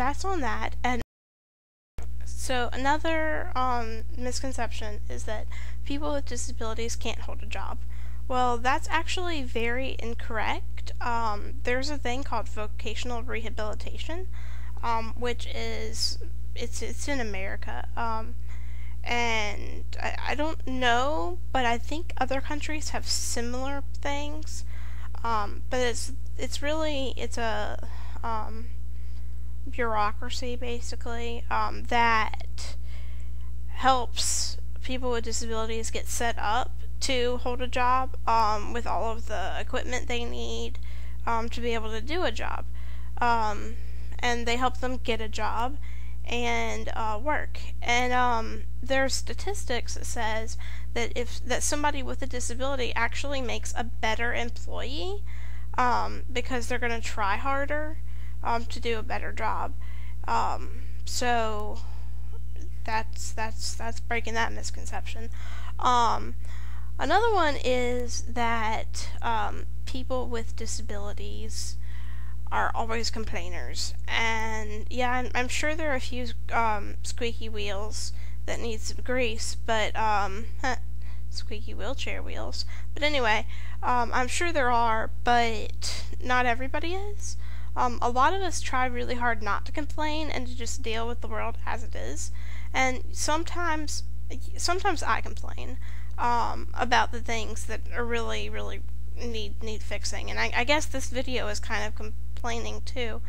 that's on that. And so another misconception is that people with disabilities can't hold a job. Well, that's actually very incorrect. There's a thing called vocational rehabilitation, which is it's in America. And I don't know, but I think other countries have similar things. But it's really a bureaucracy basically that helps people with disabilities get set up to hold a job with all of the equipment they need to be able to do a job, and they help them get a job and work. And there's statistics that says that somebody with a disability actually makes a better employee because they're going to try harder to do a better job. So that's breaking that misconception. Another one is that people with disabilities are always complainers, and yeah, I'm sure there are a few squeaky wheels that need some grease, but squeaky wheelchair wheels. But anyway, I'm sure there are, but not everybody is. A lot of us try really hard not to complain and to just deal with the world as it is, and sometimes I complain about the things that are really need fixing, and I guess this video is kind of complaining too.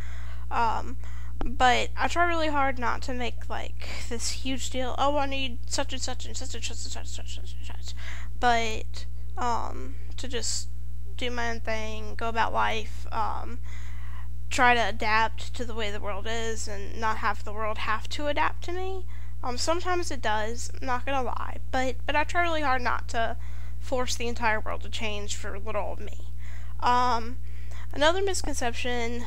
But I try really hard not to make like this huge deal. Oh, I need such and such and such and such and such and such and such. But to just do my own thing, go about life, try to adapt to the way the world is, and not have the world have to adapt to me. Sometimes it does, I'm not gonna lie, but I try really hard not to force the entire world to change for little old me. Another misconception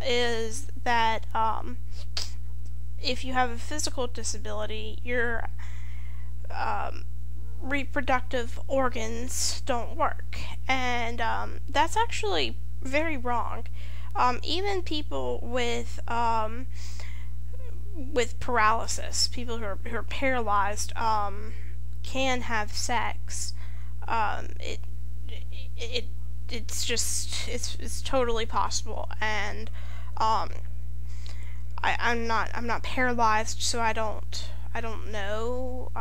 is that if you have a physical disability, your reproductive organs don't work, and that's actually very wrong. Even people with paralysis, people who are paralyzed, can have sex. It's totally possible, and I'm not paralyzed, so I don't know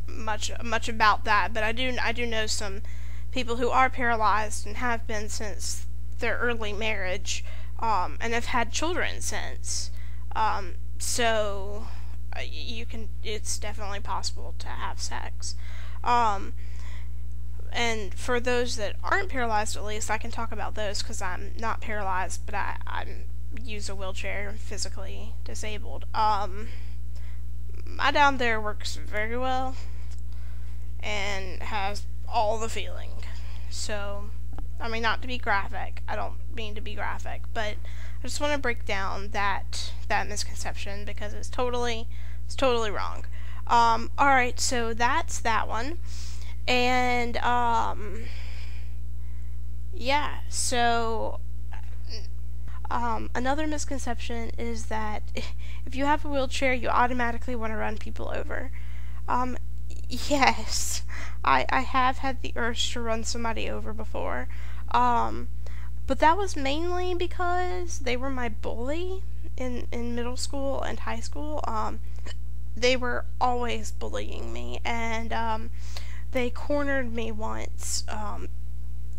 much about that, but I do know some people who are paralyzed and have been since their early marriage, and have had children since. So it's definitely possible to have sex. And for those that aren't paralyzed, at least, I can talk about those because I'm not paralyzed, but I use a wheelchair, physically disabled. My down there works very well and has all the feeling. So, I mean, not to be graphic, I don't mean to be graphic, but I just want to break down that misconception because it's totally wrong. Alright, so that's that one. And, yeah, so, another misconception is that if you have a wheelchair, you automatically want to run people over. Yes, I have had the urge to run somebody over before, but that was mainly because they were my bully in middle school and high school. They were always bullying me, and they cornered me once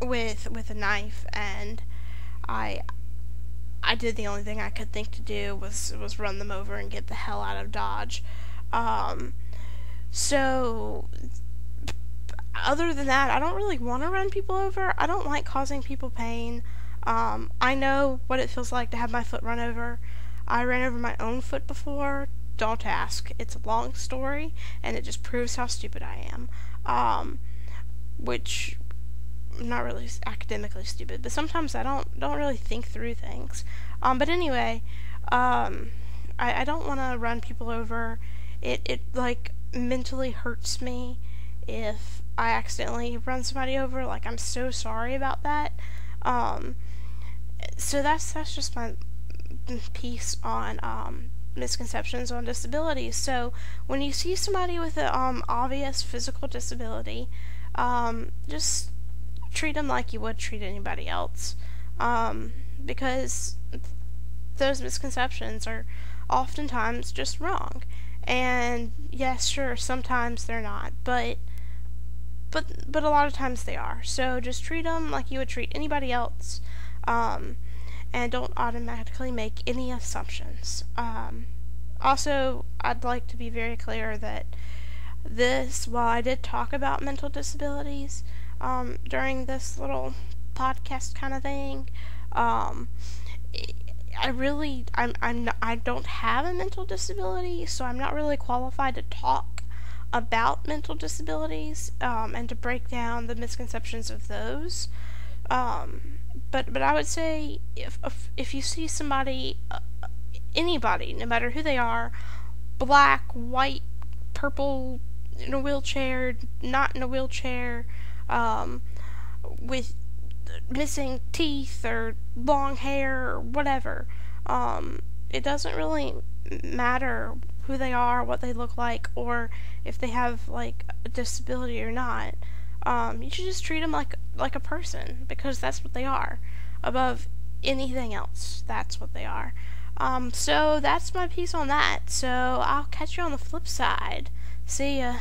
with a knife, and I did the only thing I could think to do was run them over and get the hell out of Dodge. So other than that, I don't really want to run people over. I don't like causing people pain. I know what it feels like to have my foot run over. I ran over my own foot before. Don't ask. It's a long story, and it just proves how stupid I am. Which, I'm not really academically stupid, but sometimes I don't really think through things. But anyway, I don't want to run people over. It like mentally hurts me if I accidentally run somebody over. Like, I'm so sorry about that. So that's just piece on misconceptions on disabilities. So when you see somebody with an obvious physical disability, just treat them like you would treat anybody else, because those misconceptions are oftentimes just wrong. And yes, sure, sometimes they're not, but a lot of times they are. So just treat them like you would treat anybody else, and don't automatically make any assumptions. Also, I'd like to be very clear that while I did talk about mental disabilities during this little podcast kind of thing, um, I don't have a mental disability, so I'm not really qualified to talk about mental disabilities, and to break down the misconceptions of those. But I would say if you see somebody, anybody, no matter who they are, black, white, purple, in a wheelchair, not in a wheelchair, with missing teeth or long hair or whatever, it doesn't really matter who they are, what they look like, or if they have like a disability or not. You should just treat them like a person, because that's what they are. Above anything else, that's what they are. So that's my piece on that. So I'll catch you on the flip side. See ya.